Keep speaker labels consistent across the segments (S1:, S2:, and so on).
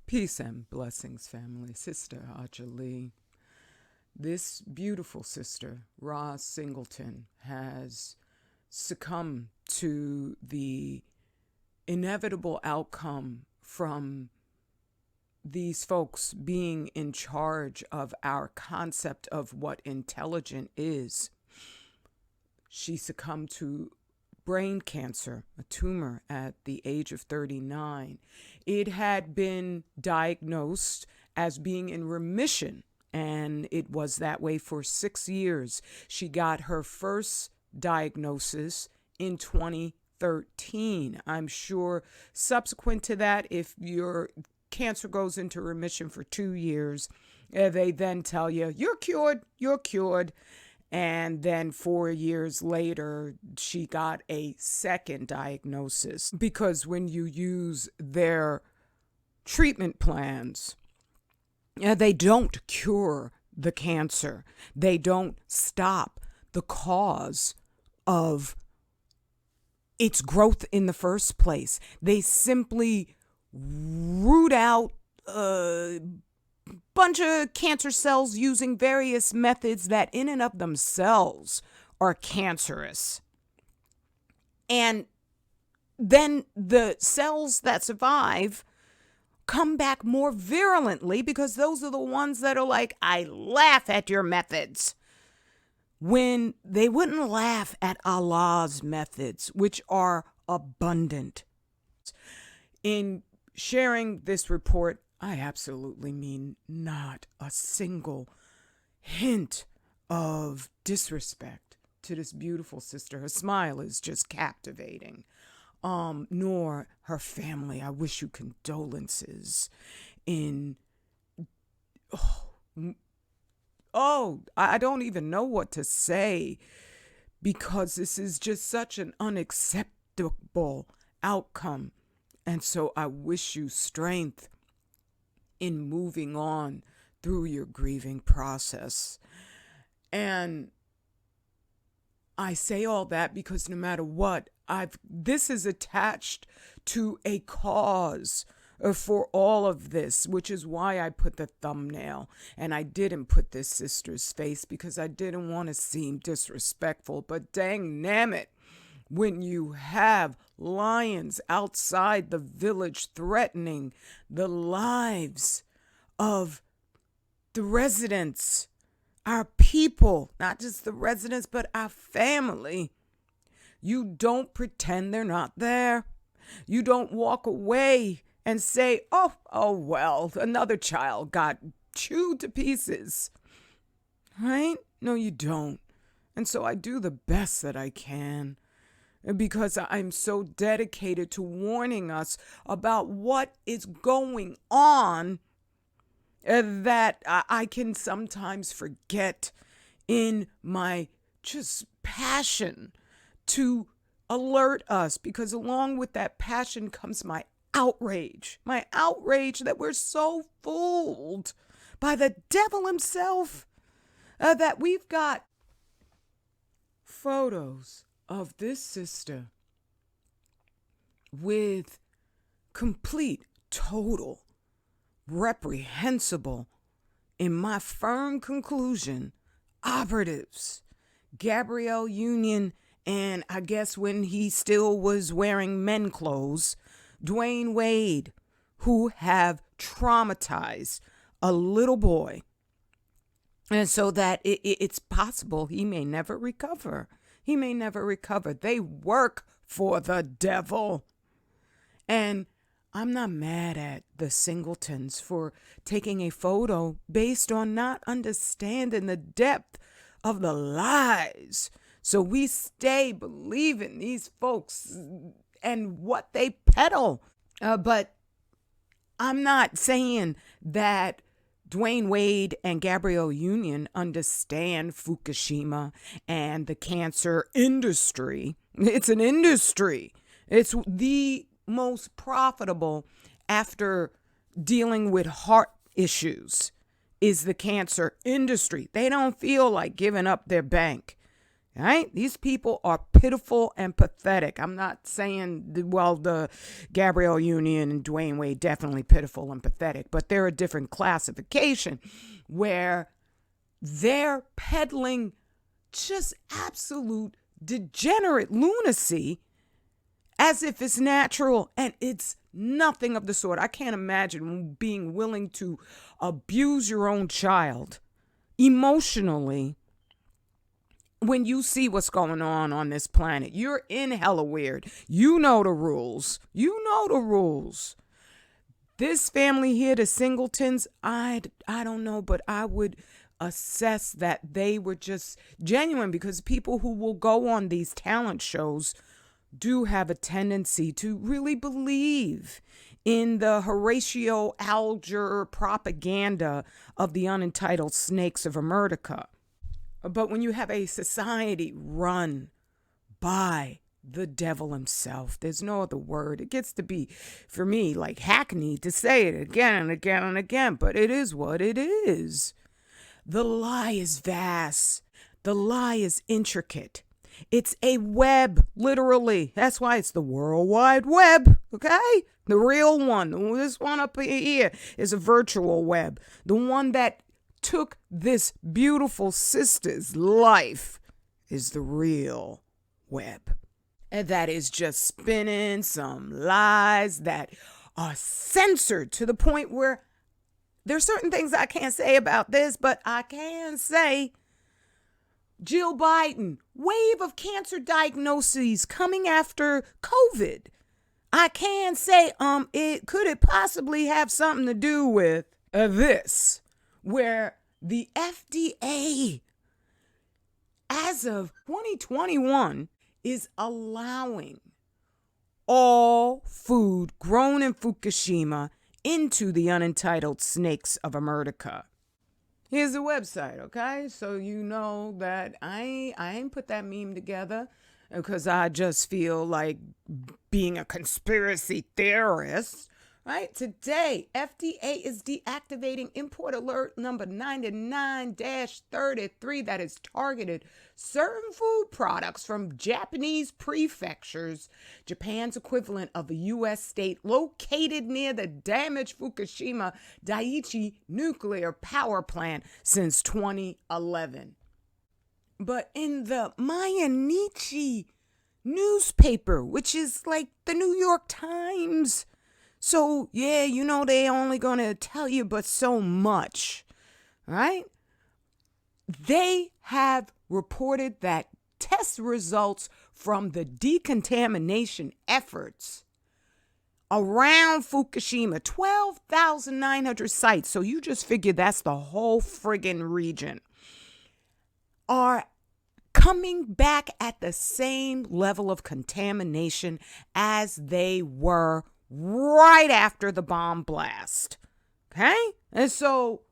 S1: Peace and blessings, family. Sister Ajali. This beautiful sister, Roz Singleton, has succumbed to the inevitable outcome from these folks being in charge of our concept of what intelligent is. She succumbed to brain cancer, a tumor, at the age of 39. It had been diagnosed as being in remission, and it was that way for 6 years. She got her first diagnosis in 2013. I'm sure subsequent to that, if your cancer goes into remission for 2 years, they then tell you, you're cured. And then 4 years later, she got a second diagnosis, because when you use their treatment plans, they don't cure the cancer. They don't stop the cause of its growth in the first place. They simply root out bunch of cancer cells using various methods that in and of themselves are cancerous. And then the cells that survive come back more virulently, because those are the ones that are like, I laugh at your methods, when they wouldn't laugh at Allah's methods, which are abundant. In sharing this report, I absolutely mean not a single hint of disrespect to this beautiful sister. Her smile is just captivating. Nor her family. I wish you condolences in... I don't even know what to say, because this is just such an unacceptable outcome. And so I wish you strength in moving on through your grieving process. And I say all that because no matter what, this is attached to a cause for all of this, which is why I put the thumbnail, and I didn't put this sister's face because I didn't want to seem disrespectful. But dang nabbit, when you have lions outside the village threatening the lives of the residents, our people, not just the residents, but our family, you don't pretend they're not there. You don't walk away and say, oh well, another child got chewed to pieces, right? No, you don't. And so I do the best that I can, because I'm so dedicated to warning us about what is going on that I can sometimes forget in my just passion to alert us, because along with that passion comes my outrage that we're so fooled by the devil himself, that we've got photos of this sister with complete, total, reprehensible, in my firm conclusion, operatives. Gabrielle Union, and I guess when he still was wearing men clothes, Dwayne Wade, who have traumatized a little boy. And so that it's possible he may never recover. He may never recover. They work for the devil. And I'm not mad at the Singletons for taking a photo based on not understanding the depth of the lies. So we stay believing these folks and what they peddle. But I'm not saying that Dwayne Wade and Gabrielle Union understand Fukushima and the cancer industry. It's an industry. It's the most profitable after dealing with heart issues is the cancer industry. They don't feel like giving up their bank. Right? These people are pitiful and pathetic. I'm not saying, well, the Gabrielle Union and Dwayne Wade definitely pitiful and pathetic, but they're a different classification where they're peddling just absolute degenerate lunacy as if it's natural, and it's nothing of the sort. I can't imagine being willing to abuse your own child emotionally when you see what's going on this planet. You're in hella weird. You know the rules. You know the rules. This family here, the Singletons, I don't know, but I would assess that they were just genuine, because people who will go on these talent shows do have a tendency to really believe in the Horatio Alger propaganda of the unentitled snakes of America. But when you have a society run by the devil himself, there's no other word. It gets to be, for me, like hackneyed to say it again and again and again, but it is what it is. The lie is vast. The lie is intricate. It's a web, literally. That's why it's the World Wide Web, okay? The real one. This one up here is a virtual web. The one that took this beautiful sister's life is the real web. And that is just spinning some lies that are censored to the point where there's certain things I can't say about this, but I can say Jill Biden, wave of cancer diagnoses coming after COVID. I can say, could it possibly have something to do with this, where the FDA, as of 2021, is allowing all food grown in Fukushima into the unentitled snakes of America. Here's the website, okay? So you know that I ain't put that meme together because I just feel like being a conspiracy theorist, right? Today, FDA is deactivating import alert number 99-33 that is targeted certain food products from Japanese prefectures, Japan's equivalent of a U.S. state located near the damaged Fukushima Daiichi nuclear power plant since 2011. But in the Mainichi newspaper, which is like the New York Times, so yeah, you know they only gonna tell you but so much, right? They have reported that test results from the decontamination efforts around Fukushima, 12,900 sites, so you just figure that's the whole friggin' region, are coming back at the same level of contamination as they were right after the bomb blast. Okay? And so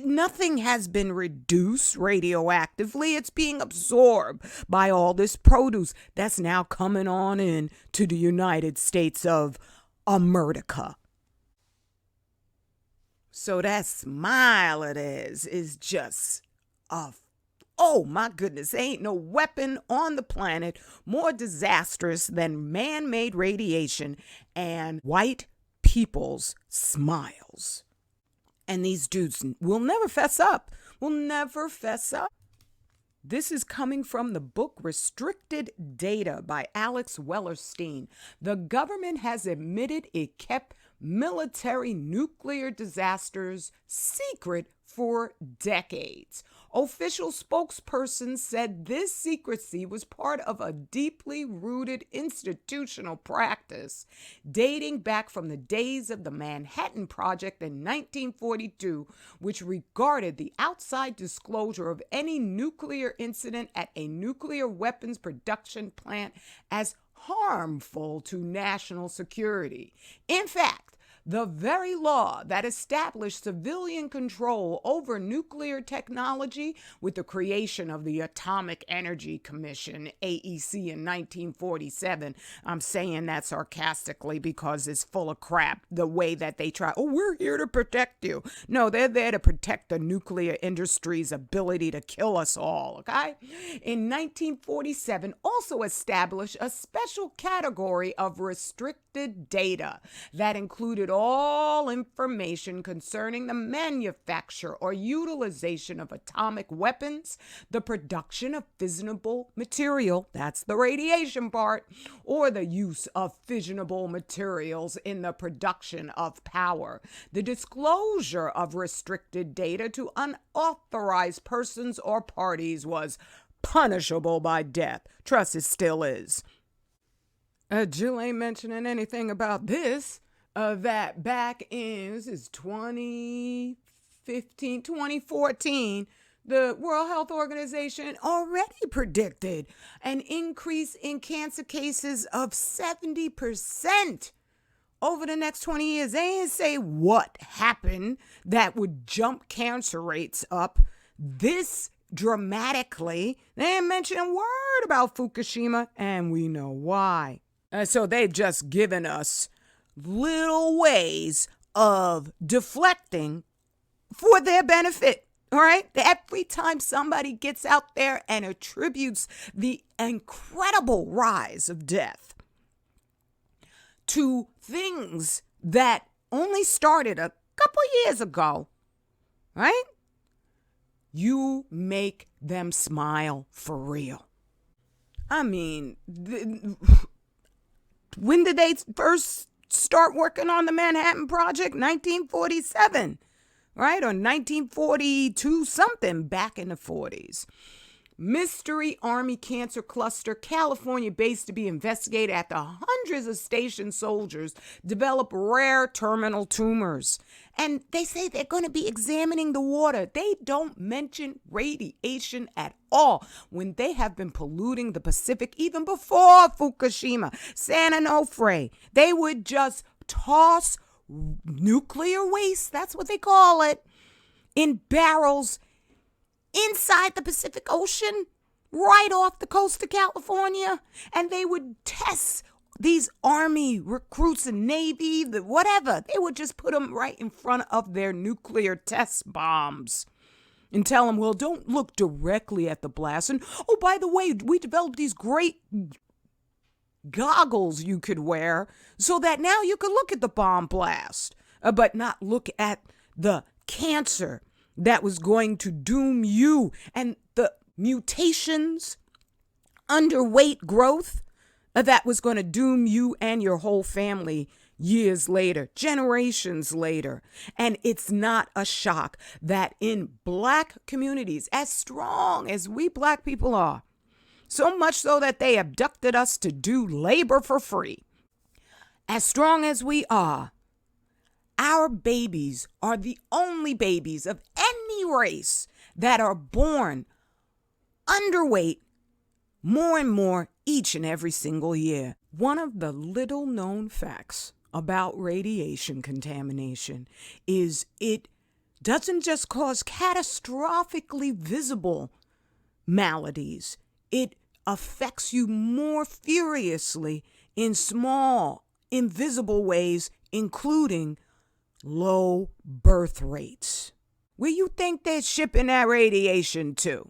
S1: nothing has been reduced radioactively. It's being absorbed by all this produce that's now coming on in to the United States of America. So that smile it is just oh my goodness, ain't no weapon on the planet more disastrous than man-made radiation and white people's smiles. And these dudes will never fess up. This is coming from the book Restricted Data by Alex Wellerstein. The government has admitted it kept military nuclear disasters secret for decades. Official spokesperson said this secrecy was part of a deeply rooted institutional practice dating back from the days of the Manhattan Project in 1942, which regarded the outside disclosure of any nuclear incident at a nuclear weapons production plant as harmful to national security. In fact, the very law that established civilian control over nuclear technology with the creation of the Atomic Energy Commission, AEC, in 1947. I'm saying that sarcastically because it's full of crap, the way that they try, oh, we're here to protect you. No, they're there to protect the nuclear industry's ability to kill us all, okay? In 1947, also established a special category of restricted data that included all information concerning the manufacture or utilization of atomic weapons, the production of fissionable material, that's the radiation part, or the use of fissionable materials in the production of power. The disclosure of restricted data to unauthorized persons or parties was punishable by death. Trust it still is. Jill ain't mentioning anything about this. That back in, this is 2015, 2014, the World Health Organization already predicted an increase in cancer cases of 70% over the next 20 years. They didn't say what happened that would jump cancer rates up this dramatically. They didn't mention a word about Fukushima, and we know why. So they've just given us little ways of deflecting for their benefit. All right? Every time somebody gets out there and attributes the incredible rise of death to things that only started a couple years ago, right? You make them smile for real. I mean, when did they first start working on the Manhattan Project? 1947, right? Or 1942 something, back in the 40s. Mystery Army Cancer Cluster, California based to be investigated after hundreds of station soldiers develop rare terminal tumors. And they say they're going to be examining the water. They don't mention radiation at all when they have been polluting the Pacific even before Fukushima, San Onofre. They would just toss nuclear waste, that's what they call it, in barrels inside the Pacific Ocean, right off the coast of California. And they would test these Army recruits and Navy, whatever. They would just put them right in front of their nuclear test bombs and tell them, well, don't look directly at the blast. And, oh, by the way, we developed these great goggles you could wear so that now you can look at the bomb blast, but not look at the cancer that was going to doom you and the mutations, underweight growth that was going to doom you and your whole family years later, generations later. And it's not a shock that in Black communities, as strong as we Black people are, so much so that they abducted us to do labor for free, as strong as we are, our babies are the only babies of any race that are born underweight more and more each and every single year. One of the little known facts about radiation contamination is it doesn't just cause catastrophically visible maladies. It affects you more furiously in small, invisible ways, including low birth rates. Where you think they're shipping that radiation to?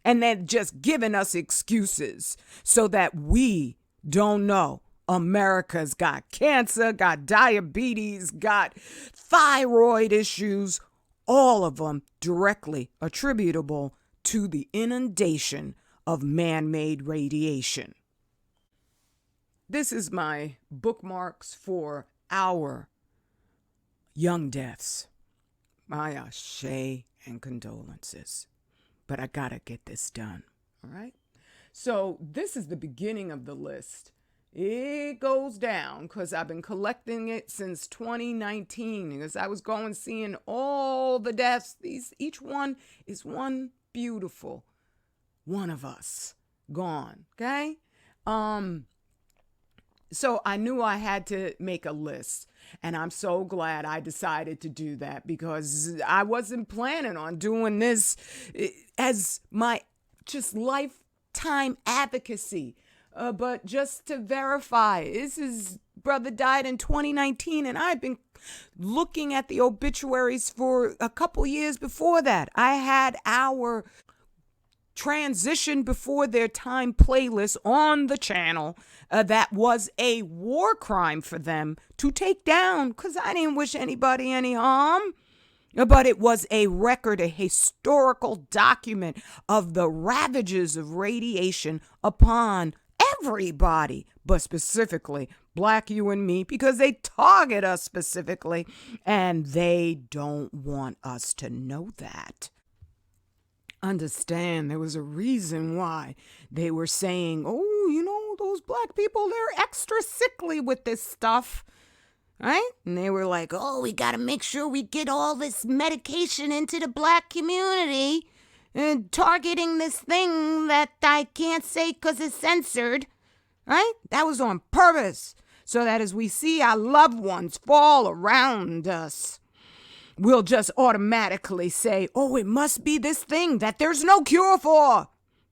S1: And they're just giving us excuses so that we don't know. America's got cancer, got diabetes, got thyroid issues, all of them directly attributable to the inundation of man-made radiation. This is my bookmarks for our young deaths. My ashe and condolences. But I gotta get this done, all right? So this is the beginning of the list. It goes down because I've been collecting it since 2019 because I was going seeing all the deaths. Each one is one beautiful one of us gone, okay? So I knew I had to make a list. And I'm so glad I decided to do that, because I wasn't planning on doing this as my just lifetime advocacy. But just to verify, brother died in 2019, and I've been looking at the obituaries for a couple years before that. I had our transition before their time playlist on the channel that was a war crime for them to take down, because I didn't wish anybody any harm. But it was a record, a historical document of the ravages of radiation upon everybody, but specifically Black, you and me, because they target us specifically, and they don't want us to know that. Understand, there was a reason why they were saying, oh, those Black people, they're extra sickly with this stuff. Right? And they were like, oh, we got to make sure we get all this medication into the Black community, and targeting this thing that I can't say because it's censored. Right? That was on purpose, so that as we see our loved ones fall around us, we'll just automatically say, oh, it must be this thing that there's no cure for.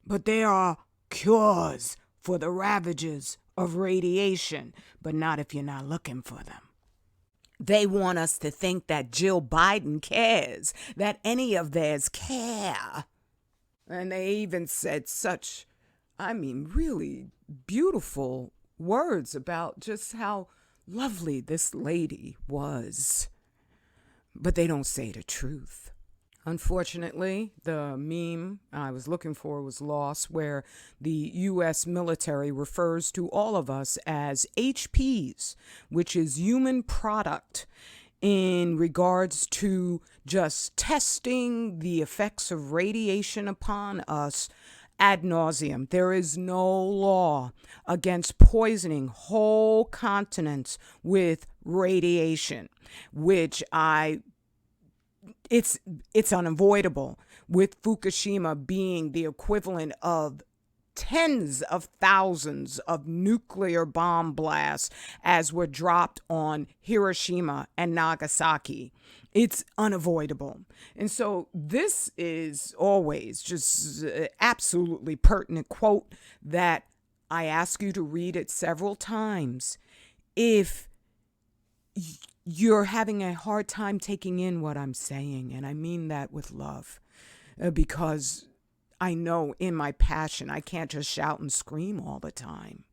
S1: But there are cures for the ravages of radiation, but not if you're not looking for them. They want us to think that Jill Biden cares, that any of theirs care. And they even said such, really beautiful words about just how lovely this lady was. But they don't say the truth. Unfortunately, the meme I was looking for was lost, where the U.S. military refers to all of us as HPs, which is human product, in regards to just testing the effects of radiation upon us ad nauseum. There is no law against poisoning whole continents with radiation, which it's unavoidable, with Fukushima being the equivalent of tens of thousands of nuclear bomb blasts as were dropped on Hiroshima and Nagasaki. It's unavoidable. And so this is always just absolutely pertinent quote that I ask you to read it several times if you're having a hard time taking in what I'm saying. And I mean that with love, because I know in my passion, I can't just shout and scream all the time.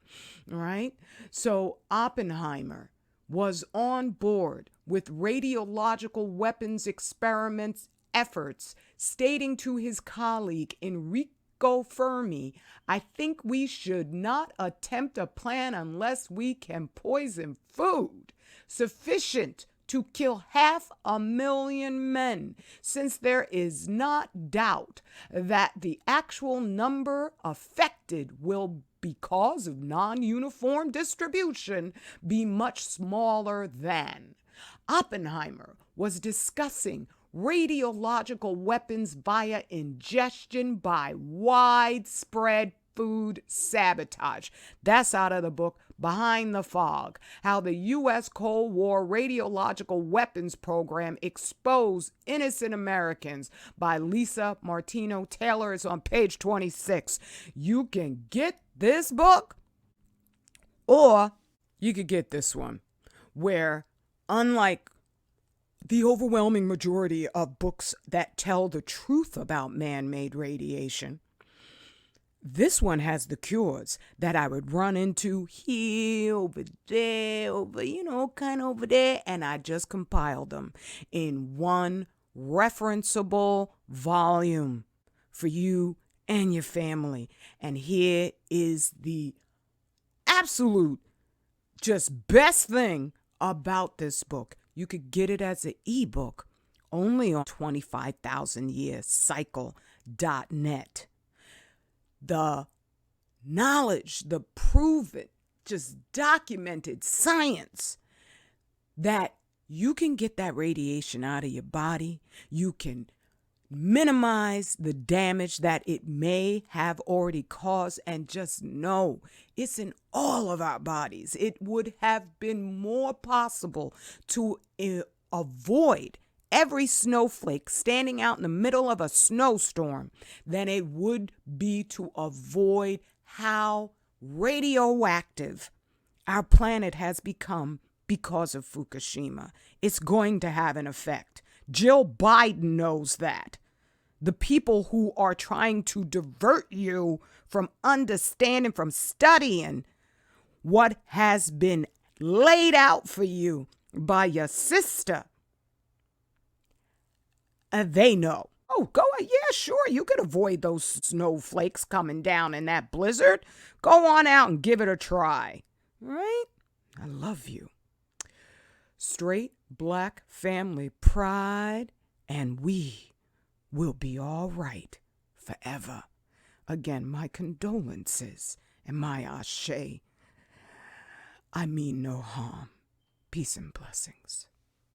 S1: All right. So Oppenheimer was on board with radiological weapons experiments efforts, stating to his colleague Enrico Fermi, I think we should not attempt a plan unless we can poison food sufficient to kill 500,000 men, since there is not doubt that the actual number affected will, because of non-uniform distribution, be much smaller than. Oppenheimer was discussing radiological weapons via ingestion by widespread food sabotage. That's out of the book Behind the Fog, How the U.S. Cold War Radiological Weapons Program Exposed Innocent Americans by Lisa Martino Taylor. Is on page 26. You can get this book, or you could get this one, where unlike the overwhelming majority of books that tell the truth about man-made radiation, this one has the cures that I would run into here, over there, kind of over there, and I just compiled them in one referenceable volume for you and your family. And here is the absolute just best thing about this book. You could get it as an ebook only on 25,000yearcycle.net. The knowledge, the proven, just documented science that you can get that radiation out of your body. You can minimize the damage that it may have already caused, and just know it's in all of our bodies. It would have been more possible to avoid every snowflake standing out in the middle of a snowstorm than it would be to avoid how radioactive our planet has become because of Fukushima. It's going to have an effect. Jill Biden knows that. The people who are trying to divert you from understanding, from studying what has been laid out for you by your sister, they know. Oh, go ahead. Yeah, sure. You could avoid those snowflakes coming down in that blizzard. Go on out and give it a try. Right? I love you. Straight Black family pride, and we will be all right forever. Again, my condolences and my ashe. I mean no harm. Peace and blessings.